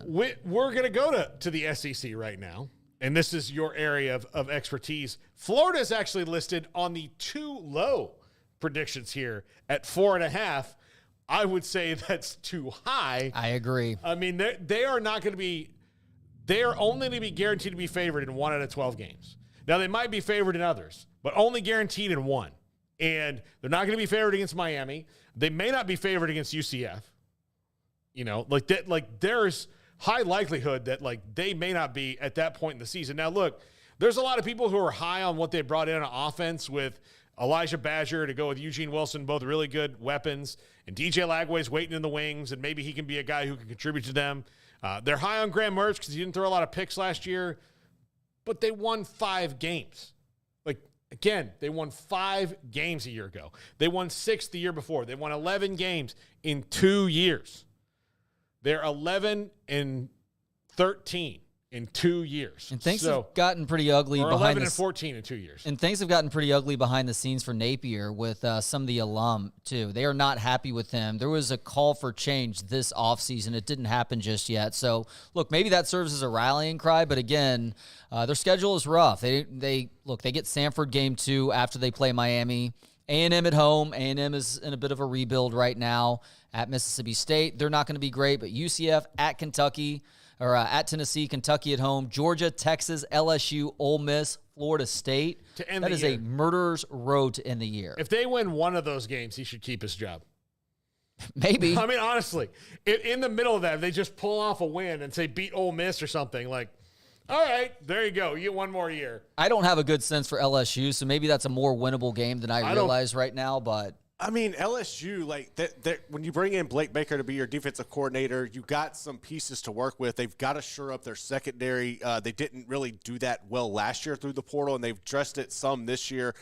We're going to go to the SEC right now, and this is your area of expertise. Florida is actually listed on the too low predictions here at 4.5. I would say that's too high. I agree. I mean, they are not going to be – they are only going to be guaranteed to be favored in 1 out of 12 games. Now, they might be favored in others, but only guaranteed in 1. And they're not going to be favored against Miami. They may not be favored against UCF. You know, like that. Like there's high likelihood that like they may not be at that point in the season. Now, look, there's a lot of people who are high on what they brought in on offense with Elijah Badger to go with Eugene Wilson, both really good weapons, and DJ Lagway's waiting in the wings, and maybe he can be a guy who can contribute to them. They're high on Graham Mertz because he didn't throw a lot of picks last year, but they won 5 games. Like, again, they won 5 games a year ago. They won 6 the year before. They won 11 games in 2 years. They're 11-13 in 2 years. And things have gotten pretty ugly behind 11-14 in 2 years. And things have gotten pretty ugly behind the scenes for Napier with some of the alum, too. They are not happy with him. There was a call for change this offseason. It didn't happen just yet. So, look, maybe that serves as a rallying cry, but again, their schedule is rough. They get Samford game 2 after they play Miami. A&M at home. A&M is in a bit of a rebuild right now. At Mississippi State, they're not going to be great, but UCF at Kentucky, or at Tennessee, Kentucky at home, Georgia, Texas, LSU, Ole Miss, Florida State. That is a murderer's road to end the year. If they win one of those games, he should keep his job. Maybe. I mean, honestly, in the middle of that, if they just pull off a win and say beat Ole Miss or something, like, all right, there you go. You get one more year. I don't have a good sense for LSU, so maybe that's a more winnable game than I realize right now, but I mean, LSU, like, when you bring in Blake Baker to be your defensive coordinator, you got some pieces to work with. They've got to shore up their secondary. They didn't really do that well last year through the portal, and they've addressed it some this year.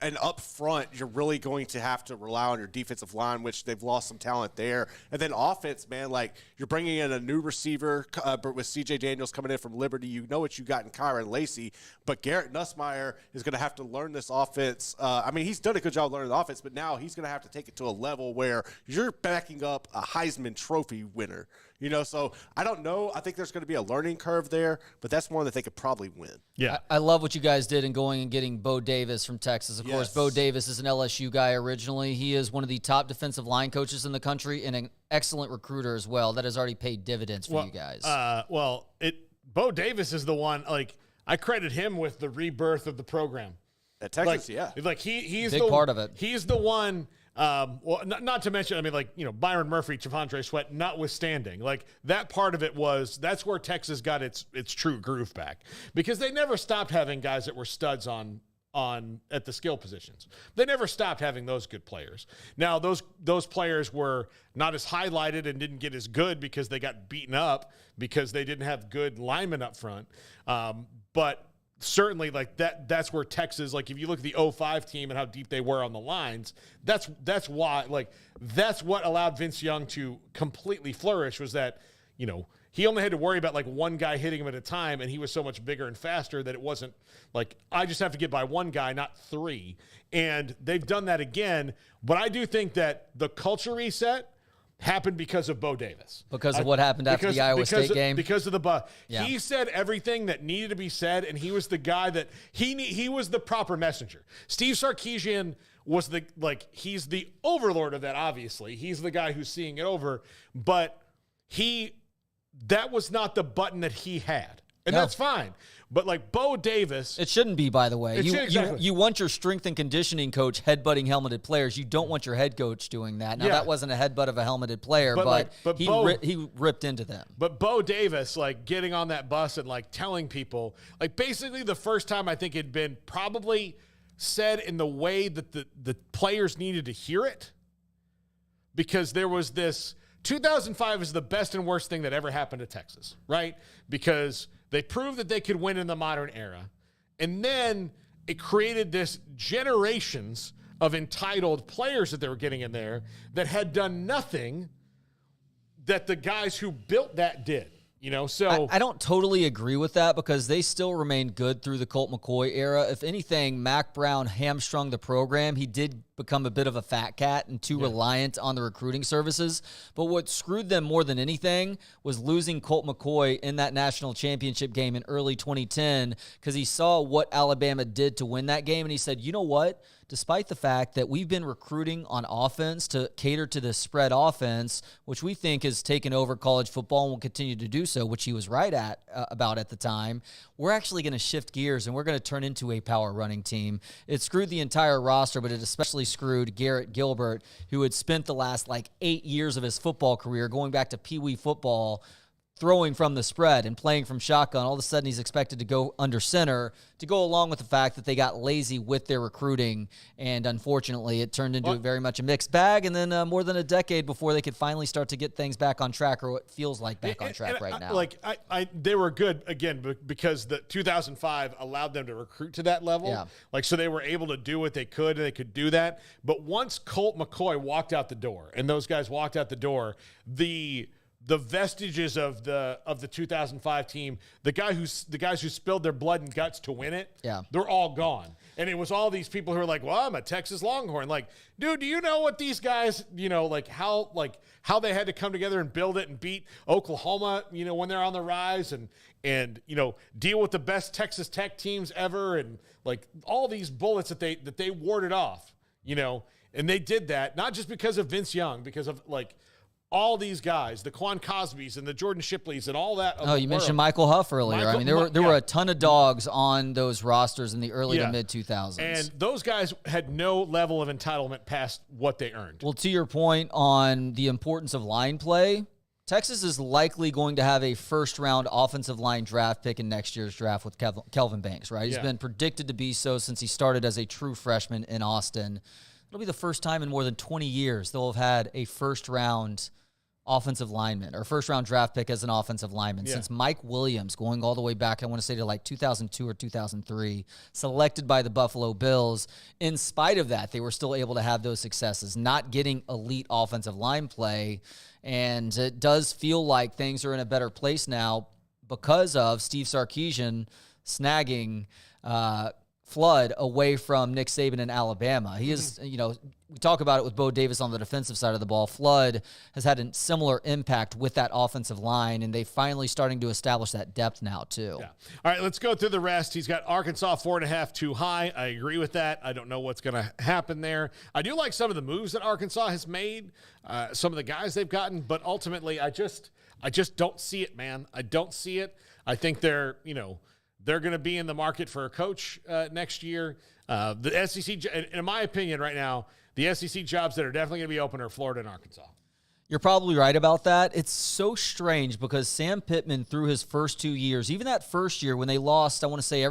And up front, you're really going to have to rely on your defensive line, which they've lost some talent there. And then offense, man, like you're bringing in a new receiver with C.J. Daniels coming in from Liberty. You know what you got in Kyron Lacey, but Garrett Nussmeier is going to have to learn this offense. I mean, he's done a good job learning the offense, but now he's going to have to take it to a level where you're backing up a Heisman Trophy winner. You know, so I don't know. I think there's going to be a learning curve there, but that's one that they could probably win. Yeah. I love what you guys did in going and getting Bo Davis from Texas. Of course, Bo Davis is an LSU guy originally. He is one of the top defensive line coaches in the country and an excellent recruiter as well. That has already paid dividends for you guys. Bo Davis is the one, like, I credit him with the rebirth of the program. At Texas, Like, he's big part of it. He's the one. Not to mention, I mean, like, you know, Byron Murphy, Javondre Sweat, notwithstanding, like that part of it that's where Texas got its true groove back, because they never stopped having guys that were studs on at the skill positions. They never stopped having those good players. Now those players were not as highlighted and didn't get as good because they got beaten up because they didn't have good linemen up front. But certainly, like that's where Texas, like if you look at the 05 team and how deep they were on the lines, that's why, like, that's what allowed Vince Young to completely flourish, was that, you know, he only had to worry about like one guy hitting him at a time, and he was so much bigger and faster that it wasn't like, I just have to get by one guy, not 3. And they've done that again. But I do think that the culture reset happened because of Bo Davis. Because of what happened after the Iowa State game? Because of the He said everything that needed to be said, and he was the guy that he was the proper messenger. Steve Sarkisian was he's the overlord of that, obviously. He's the guy who's seeing it over, but that was not the button that he had. And that's fine. But like Bo Davis, it shouldn't be, by the way. Exactly. You want your strength and conditioning coach headbutting helmeted players. You don't want your head coach doing that. Now, that wasn't a headbutt of a helmeted player, but he ripped into them. But Bo Davis, like getting on that bus and like telling people, like basically the first time I think it'd been probably said in the way that the players needed to hear it, because there was this 2005 is the best and worst thing that ever happened to Texas, right? Because they proved that they could win in the modern era. And then it created this generations of entitled players that they were getting in there that had done nothing that the guys who built that did. So I don't totally agree with that because they still remained good through the Colt McCoy era. If anything, Mac Brown hamstrung the program. He did become a bit of a fat cat and too reliant on the recruiting services. But what screwed them more than anything was losing Colt McCoy in that national championship game in early 2010 because he saw what Alabama did to win that game. And he said, you know what? Despite the fact that we've been recruiting on offense to cater to the spread offense, which we think has taken over college football and will continue to do so, which he was right about at the time, we're actually going to shift gears and we're going to turn into a power running team. It screwed the entire roster, but it especially screwed Garrett Gilbert, who had spent the last 8 years of his football career going back to Pee Wee football, throwing from the spread and playing from shotgun. All of a sudden, he's expected to go under center to go along with the fact that they got lazy with their recruiting. And unfortunately, it turned into very much a mixed bag. And then more than a decade before they could finally start to get things back on track, or what feels like back on track right now. They were good, again, because the 2005 allowed them to recruit to that level. Yeah. So they were able to do what they could, and they could do that. But once Colt McCoy walked out the door, and those guys walked out the door, the vestiges of the 2005 team, the guys who spilled their blood and guts to win it, they're all gone. And it was all these people who are like, well, I'm a Texas Longhorn. Like, dude, do you know what these guys, how they had to come together and build it and beat Oklahoma, when they're on the rise and deal with the best Texas Tech teams ever, and all these bullets that they warded off, and they did that not just because of Vince Young, because of all these guys, the Quan Cosbys and the Jordan Shipleys and all that. Oh, you mentioned Michael Huff earlier. There were a ton of dogs on those rosters in the early to mid 2000s. And those guys had no level of entitlement past what they earned. Well, to your point on the importance of line play, Texas is likely going to have a first-round offensive line draft pick in next year's draft with Kelvin Banks, right? He's been predicted to be so since he started as a true freshman in Austin. It'll be the first time in more than 20 years they'll have had a first-round offensive lineman or first-round draft pick as an offensive lineman since Mike Williams, going all the way back, I want to say to 2002 or 2003, selected by the Buffalo Bills. In spite of that, they were still able to have those successes, not getting elite offensive line play. And it does feel like things are in a better place now because of Steve Sarkisian snagging Flood away from Nick Saban in Alabama. He is, we talk about it with Bo Davis on the defensive side of the ball. Flood has had a similar impact with that offensive line, and they finally starting to establish that depth now, too. Yeah. All right, let's go through the rest. He's got Arkansas 4.5 too high. I agree with that. I don't know what's going to happen there. I do like some of the moves that Arkansas has made, some of the guys they've gotten, but ultimately I just don't see it, man. I don't see it. I think they're going to be in the market for a coach next year. The SEC, in my opinion right now, the SEC jobs that are definitely going to be open are Florida and Arkansas. You're probably right about that. It's so strange because Sam Pittman, through his first 2 years, even that first year when they lost, I want to say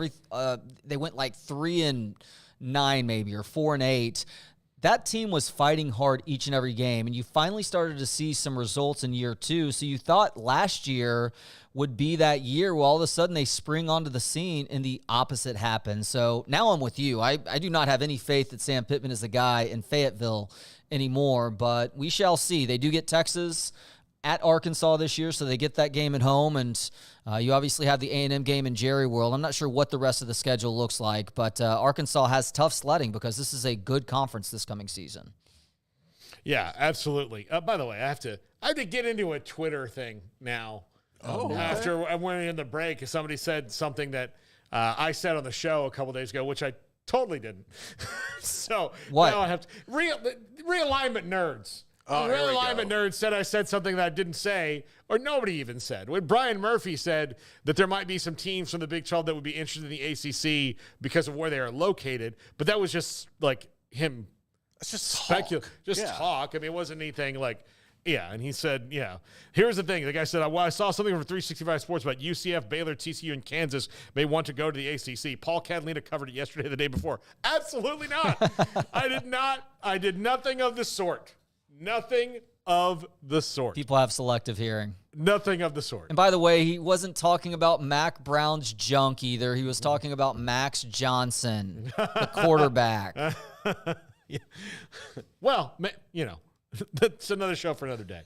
they went 3-9 maybe, or 4-8. That team was fighting hard each and every game, and you finally started to see some results in year two. So you thought last year would be that year where all of a sudden they spring onto the scene and the opposite happens. So now I'm with you. I do not have any faith that Sam Pittman is the guy in Fayetteville anymore, but we shall see. They do get Texas at Arkansas this year, so they get that game at home, and you obviously have the A&M game in Jerry World. I'm not sure what the rest of the schedule looks like, but Arkansas has tough sledding because this is a good conference this coming season. Yeah, absolutely. By the way, I have to get into a Twitter thing now. After I went in the break, somebody said something that I said on the show a couple days ago, which I totally didn't. So what? Now I have to realignment nerds. Realignment nerds said I said something that I didn't say, or nobody even said. When Brian Murphy said that there might be some teams from the Big 12 that would be interested in the ACC because of where they are located, but that was just him. It's just talk. I mean, it wasn't anything and he said, here's the thing. The guy said, I saw something from 365 Sports about UCF, Baylor, TCU, and Kansas may want to go to the ACC. Paul Catalina covered it yesterday, the day before. Absolutely not. I did not. I did nothing of the sort. Nothing of the sort. People have selective hearing. Nothing of the sort. And by the way, he wasn't talking about Mac Brown's junk either. He was talking about Max Johnson, the quarterback. Well, that's another show for another day.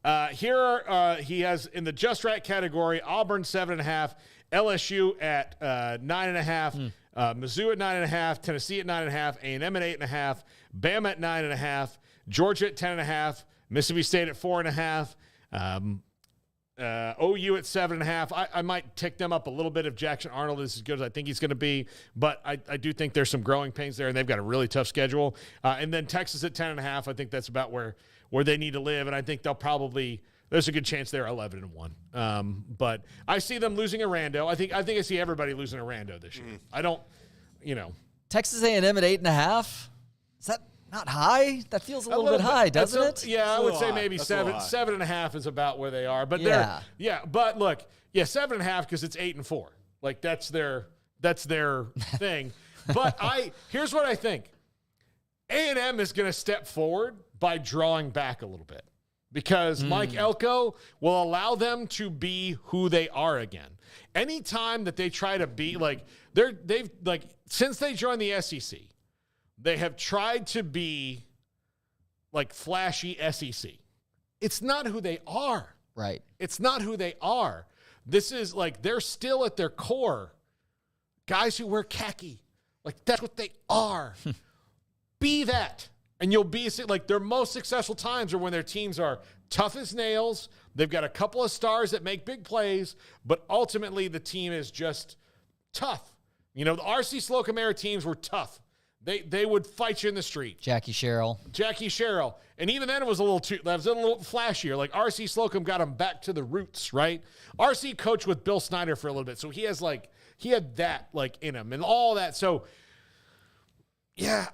He has in the just right category, Auburn 7.5, LSU at 9.5, Mizzou at 9.5, Tennessee at 9.5, A&M at 8.5, Bama at 9.5, Georgia at 10.5, Mississippi State at 4.5, OU at 7.5. I might tick them up a little bit if Jackson Arnold is as good as I think he's going to be, but I do think there's some growing pains there, and they've got a really tough schedule. And then Texas at 10.5. I think that's about where they need to live, and I think they'll probably there's a good chance they're 11-1. But I see them losing a rando. I think I see everybody losing a rando this year. I don't, Texas A&M at 8.5. Is that not high? That feels a little bit high, doesn't it? Yeah, I would say maybe 7. 7.5 is about where they are. But but look, 7.5 because it's 8-4. Like that's their thing. But here's what I think. A&M is going to step forward by drawing back a little bit because Mike Elko will allow them to be who they are again. Anytime that they try to be they've since they joined the SEC, they have tried to be like flashy SEC. It's not who they are. Right. It's not who they are. This is they're still at their core guys who wear khaki. That's what they are. Be that. And you'll be their most successful times are when their teams are tough as nails. They've got a couple of stars that make big plays, but ultimately the team is just tough. The RC Slocum era teams were tough. They would fight you in the street. Jackie Sherrill. And even then it was a little flashier. RC Slocum got him back to the roots, right? RC coached with Bill Snyder for a little bit. So he has he had that in him and all that. So yeah,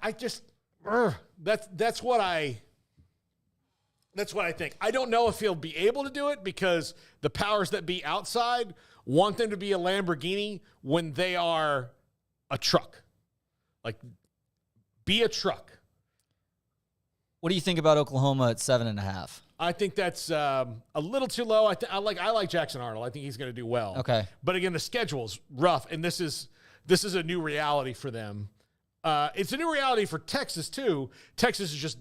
that's what I think. I don't know if he'll be able to do it because the powers that be outside want them to be a Lamborghini when they are a truck. Be a truck. What do you think about Oklahoma at 7.5? I think that's a little too low. I like Jackson Arnold. I think he's going to do well. Okay. But again, the schedule's rough, and this is a new reality for them. It's a new reality for Texas too. Texas is just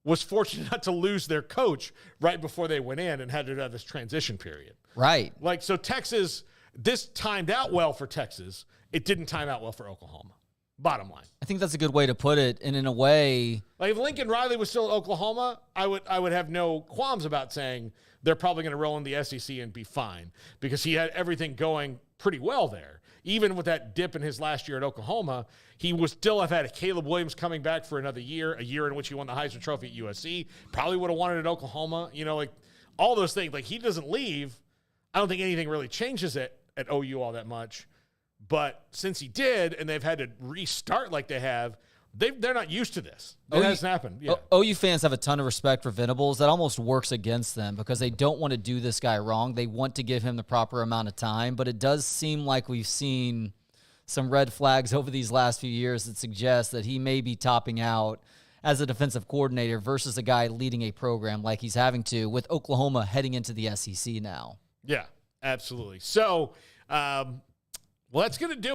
was fortunate not to lose their coach right before they went in and had to have this transition period. Right. So Texas, this timed out well for Texas. It didn't time out well for Oklahoma. Bottom line. I think that's a good way to put it. And in a way, if Lincoln Riley was still at Oklahoma, I would have no qualms about saying they're probably going to roll in the SEC and be fine because he had everything going pretty well there. Even with that dip in his last year at Oklahoma, he would still have had Caleb Williams coming back for another year, a year in which he won the Heisman Trophy at USC. Probably would have won it at Oklahoma. All those things. He doesn't leave. I don't think anything really changes it at OU all that much. But since he did, and they've had to restart like they have, they're not used to this. It hasn't happened. Yeah. OU fans have a ton of respect for Venables. That almost works against them because they don't want to do this guy wrong. They want to give him the proper amount of time. But it does seem like we've seen some red flags over these last few years that suggest that he may be topping out as a defensive coordinator versus a guy leading a program like he's having to with Oklahoma heading into the SEC now. Yeah, absolutely. So, that's going to do